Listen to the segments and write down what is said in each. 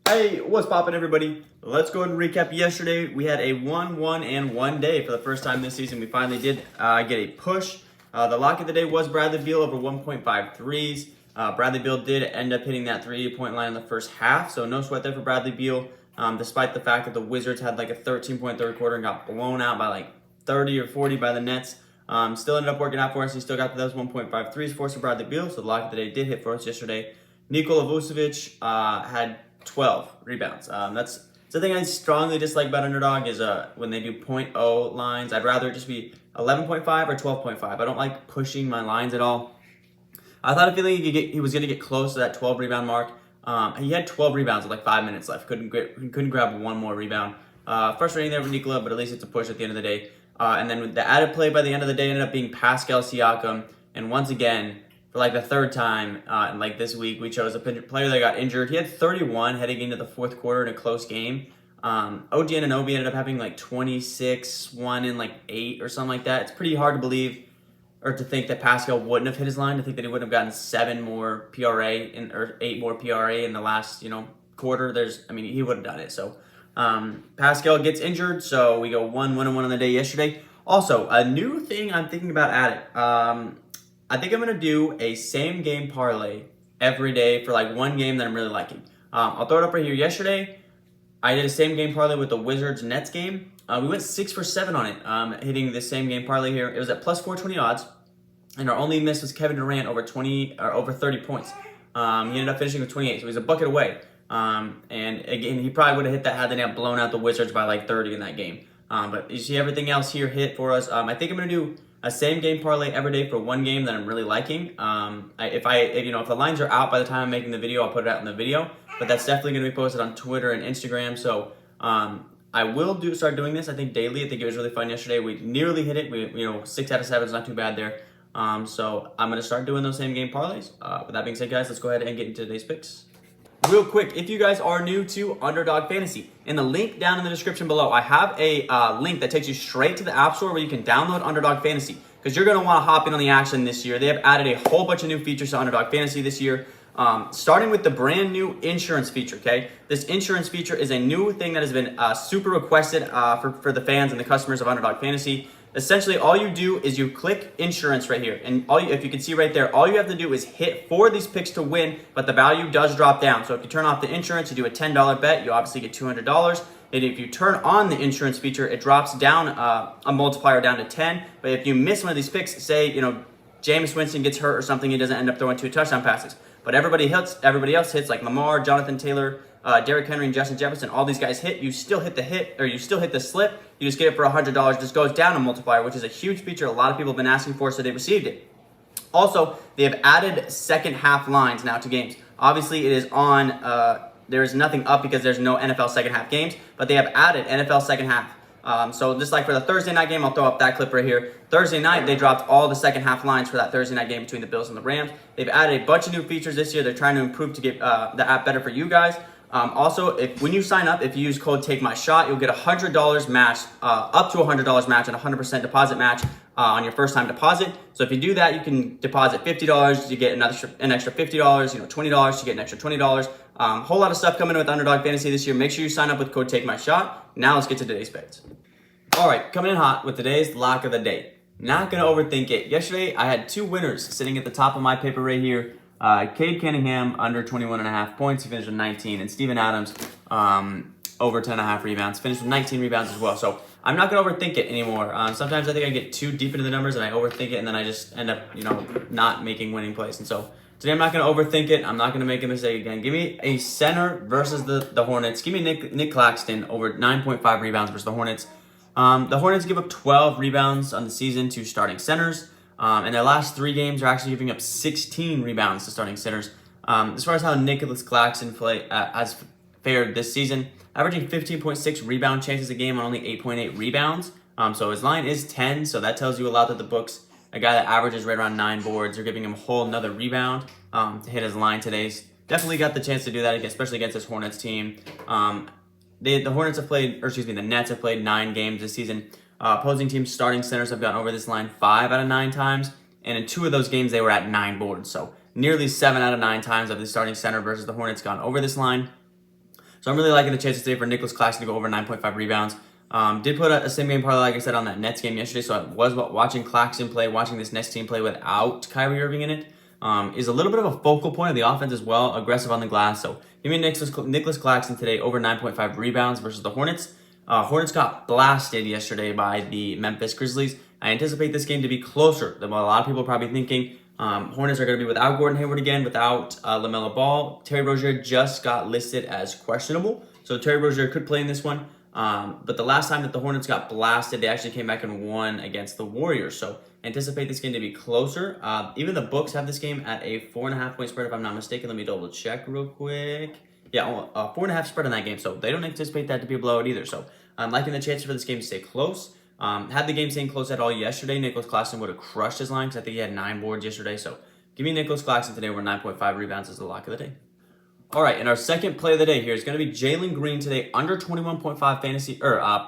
Hey, what's poppin', everybody? Let's go ahead and recap yesterday. We had a 1-1 and 1 day for the first time this season. We finally did get a push. The lock of the day was Bradley Beal over 1.5 threes. Bradley Beal did end up hitting that 3-point line in the first half, so no sweat there for Bradley Beal, despite the fact that the Wizards had like a 13-point third quarter and got blown out by like 30 or 40 by the Nets. Still ended up working out for us. He still got those 1.5 threes for us for Bradley Beal, so the lock of the day did hit for us yesterday. Nikola Vucevic had 12 rebounds. That's the thing I strongly dislike about Underdog is when they do 0.0 lines. I'd rather it just be 11.5 or 12.5. I don't like pushing my lines at all. I thought he was going to get close to that 12 rebound mark. He had 12 rebounds with like 5 minutes left. Couldn't grab one more rebound. Frustrating there for Nikola, but at least it's a push at the end of the day. And then with the added play by the end of the day ended up being Pascal Siakam. And once again, for like the third time in like this week, we chose a player that got injured. He had 31 heading into the fourth quarter in a close game. OG Anunoby ended up having like 26, 1 in like 8 or something like that. It's pretty hard to believe or to think that Pascal wouldn't have hit his line. To think that he wouldn't have gotten 7 more PRA or 8 more PRA in the last quarter. He would have done it. So Pascal gets injured, so we go 1-1 on the day yesterday. Also, a new thing I'm thinking about adding. I think I'm going to do a same game parlay every day for like one game that I'm really liking. I'll throw it up right here. Yesterday, I did a same game parlay with the Wizards Nets game. We went 6 for 7 on it, hitting the same game parlay here. It was at plus 420 odds, and our only miss was Kevin Durant over 30 points. He ended up finishing with 28, so he was a bucket away. And again, he probably would have hit that had they not blown out the Wizards by like 30 in that game. But you see everything else here hit for us. I think I'm going to do a same game parlay every day for one game that I'm really liking. If the lines are out by the time I'm making the video, I'll put it out in the video. But that's definitely going to be posted on Twitter and Instagram. So I will start doing this. I think daily. I think it was really fun yesterday. We nearly hit it. 6 out of 7 is not too bad there. So I'm going to start doing those same game parlays. With that being said, guys, let's go ahead and get into today's picks. Real quick, if you guys are new to Underdog Fantasy, in the link down in the description below, I have a link that takes you straight to the App Store where you can download Underdog Fantasy because you're going to want to hop in on the action this year. They have added a whole bunch of new features to Underdog Fantasy this year, starting with the brand new insurance feature, okay? This insurance feature is a new thing that has been super requested for the fans and the customers of Underdog Fantasy. Essentially, all you do is you click insurance right here. And if you can see right there, all you have to do is hit 4 of these picks to win, but the value does drop down. So if you turn off the insurance, you do a $10 bet, you obviously get $200. And if you turn on the insurance feature, it drops down a multiplier down to 10. But if you miss one of these picks, say, Jameis Winston gets hurt or something, he doesn't end up throwing 2 touchdown passes. But everybody else hits like Lamar, Jonathan Taylor, Derrick Henry, and Justin Jefferson. All these guys hit. You still hit the slip. You just get it for $100. Just goes down a multiplier, which is a huge feature a lot of people have been asking for, so they received it. Also, they have added second half lines now to games. Obviously, it is on. There is nothing up because there's no NFL second half games, but they have added NFL second half. So just like for the Thursday night game, I'll throw up that clip right here. Thursday night, they dropped all the second half lines for that Thursday night game between the Bills and the Rams. They've added a bunch of new features this year. They're trying to improve to get the app better for you guys. Also, when you sign up, if you use code TAKEMYSHOT, you'll get $100 match, up to $100 match and 100% deposit match on your first time deposit. So if you do that, you can deposit $50, you get an extra $50, $20, you get an extra $20. Whole lot of stuff coming with Underdog Fantasy this year. Make sure you sign up with code TAKEMYSHOT. Now let's get to today's bets. All right, coming in hot with today's lock of the day. Not going to overthink it. Yesterday, I had 2 winners sitting at the top of my paper right here. Cade Cunningham under 21.5 points. He finished with 19. And Steven Adams over 10.5 rebounds. Finished with 19 rebounds as well. So I'm not going to overthink it anymore. Sometimes I think I get too deep into the numbers and I overthink it. And then I just end up, not making winning plays. And so today I'm not going to overthink it. I'm not going to make a mistake again. Give me a center versus the Hornets. Give me Nick Claxton over 9.5 rebounds versus the Hornets. The Hornets give up 12 rebounds on the season to starting centers. And their last 3 games are actually giving up 16 rebounds to starting centers. As far as how Nicholas Claxton has fared this season, averaging 15.6 rebound chances a game on only 8.8 rebounds. So his line is 10, so that tells you a lot that the books, a guy that averages right around 9 boards, are giving him a whole another rebound to hit his line today. Definitely got the chance to do that, especially against this Hornets team. The Nets have played 9 games this season. Opposing teams' starting centers have gone over this line 5 out of 9 times, and in 2 of those games they were at 9 boards. So nearly 7 out of 9 times of the starting center versus the Hornets gone over this line. So I'm really liking the chances today for Nicholas Claxton to go over 9.5 rebounds. Did put a same game parlay, like I said, on that Nets game yesterday. So I was watching Claxton play, watching this Nets team play without Kyrie Irving in it. Is a little bit of a focal point of the offense as well, aggressive on the glass. So give me Nicholas Claxton today over 9.5 rebounds versus the Hornets. Hornets got blasted yesterday by the Memphis Grizzlies. I anticipate this game to be closer than what a lot of people are probably thinking. Hornets are going to be without Gordon Hayward again, without LaMelo Ball. Terry Rozier just got listed as questionable, so Terry Rozier could play in this one. But the last time that the Hornets got blasted, they actually came back and won against the Warriors. So anticipate this game to be closer. Even the books have this game at a 4.5 point spread, if I'm not mistaken. Let me double check real quick. Yeah, 4.5 spread on that game. So they don't anticipate that to be a blowout either. So I'm liking the chances for this game to stay close. Had the game staying close at all yesterday, Nicholas Claxton would have crushed his line because I think he had 9 boards yesterday. So give me Nicholas Claxton today over 9.5 rebounds as the lock of the day. All right, and our second play of the day here is going to be Jalen Green today, under 21.5 fantasy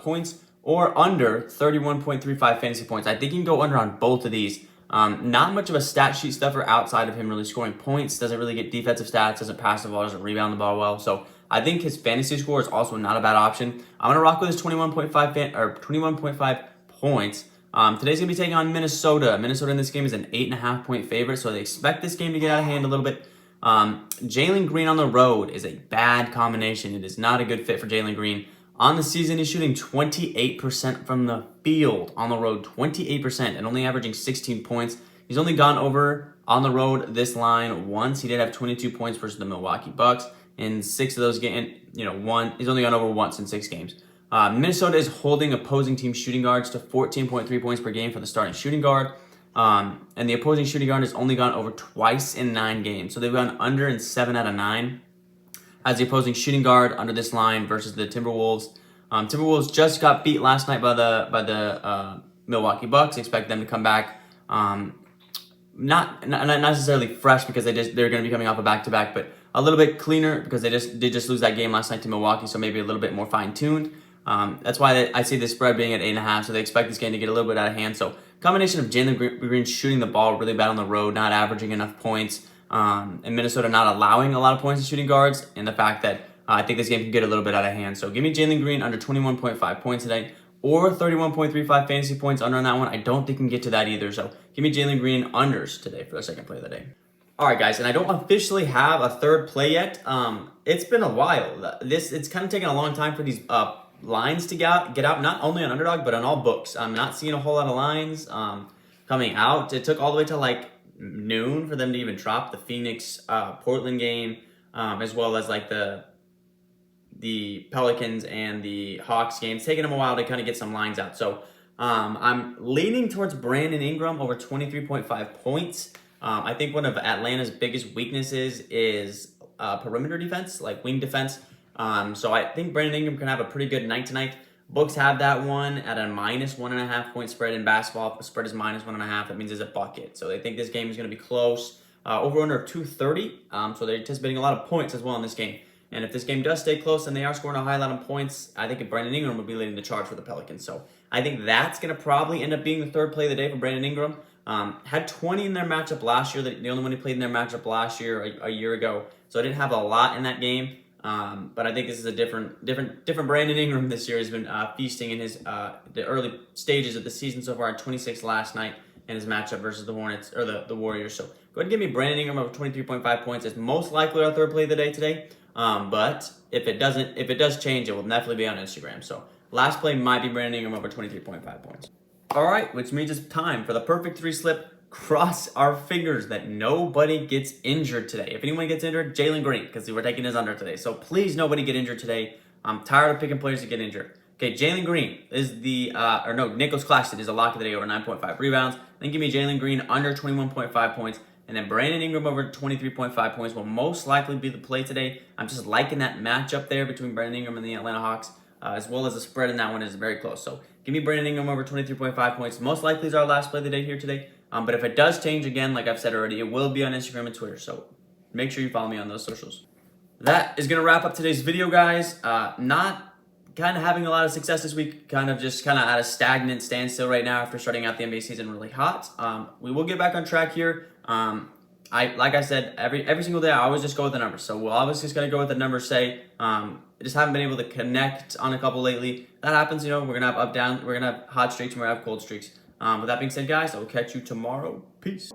points or under 31.35 fantasy points. I think you can go under on both of these. Not much of a stat sheet stuffer outside of him really scoring points. Doesn't really get defensive stats, doesn't pass the ball, doesn't rebound the ball well. So I think his fantasy score is also not a bad option. I'm going to rock with his 21.5 points. Today's going to be taking on Minnesota. Minnesota in this game is an 8.5 point favorite, so they expect this game to get out of hand a little bit. Jalen Green on the road is a bad combination. It is not a good fit for Jalen Green. On the season, he's shooting 28% from the field on the road, 28%, and only averaging 16 points. He's only gone over on the road this line once. He did have 22 points versus the Milwaukee Bucks. In 6 of those games, he's only gone over once in 6 games. Minnesota is holding opposing team shooting guards to 14.3 points per game for the starting shooting guard. And the opposing shooting guard has only gone over twice in 9 games. So they've gone under in 7 out of 9 as the opposing shooting guard under this line versus the Timberwolves. Timberwolves just got beat last night by the Milwaukee Bucks. Expect them to come back. Not necessarily fresh because they're going to be coming off a back-to-back, but a little bit cleaner because they just lose that game last night to Milwaukee, so maybe a little bit more fine-tuned. That's why I see the spread being at 8.5, so they expect this game to get a little bit out of hand. So combination of Jalen Green shooting the ball really bad on the road, not averaging enough points, and Minnesota not allowing a lot of points to shooting guards, and the fact that I think this game can get a little bit out of hand. So give me Jalen Green under 21.5 points today, or 31.35 fantasy points under on that one. I don't think you can get to that either. So give me Jalen Green unders today for the second play of the day. All right, guys, and I don't officially have a third play yet. It's been a while. It's kind of taken a long time for these lines to get out, not only on Underdog, but on all books. I'm not seeing a whole lot of lines coming out. It took all the way to like noon for them to even drop the Phoenix Portland game, as well as like the Pelicans and the Hawks game. It's taken them a while to kind of get some lines out. So I'm leaning towards Brandon Ingram over 23.5 points. I think one of Atlanta's biggest weaknesses is perimeter defense, like wing defense. So I think Brandon Ingram can have a pretty good night tonight. Books have that one at a minus 1.5 point spread in basketball. If the spread is minus 1.5, that means it's a bucket. So they think this game is going to be close. Over under 230. So they're anticipating a lot of points as well in this game. And if this game does stay close and they are scoring a high lot of points, I think Brandon Ingram will be leading the charge for the Pelicans. So I think that's going to probably end up being the third play of the day for Brandon Ingram. Had 20 in their matchup last year. The only one he played in their matchup last year, a year ago. So I didn't have a lot in that game. But I think this is a different Brandon Ingram this year. Has been feasting in his the early stages of the season so far. At 26 last night in his matchup versus the Hornets or the Warriors. So go ahead and give me Brandon Ingram over 23.5 points. It's most likely our third play of the day today. But if it does change, it will definitely be on Instagram. So last play might be Brandon Ingram over 23.5 points. All right, which means it's time for the perfect 3 slip. Cross our fingers that nobody gets injured today. If anyone gets injured, Jalen Green, because we're taking his under today. So please, nobody get injured today. I'm tired of picking players to get injured. Okay, Jalen Green is Nicholas Claxton is a lock of the day over 9.5 rebounds. Then give me Jalen Green under 21.5 points. And then Brandon Ingram over 23.5 points will most likely be the play today. I'm just liking that matchup there between Brandon Ingram and the Atlanta Hawks, as well as the spread in that one is very close. So give me Brandon Ingram over 23.5 points. Most likely is our last play of the day here today. But if it does change again, like I've said already, it will be on Instagram and Twitter. So make sure you follow me on those socials. That is going to wrap up today's video, guys. Not kind of having a lot of success this week. Kind of at a stagnant standstill right now after starting out the NBA season really hot. We will get back on track here. like I said, every single day I always just go with the numbers. So we'll obviously just gotta go with the numbers. Say, just haven't been able to connect on a couple lately. That happens, you know. We're gonna have up down. We're gonna have hot streaks and we're gonna have cold streaks. With that being said, guys, I will catch you tomorrow. Peace.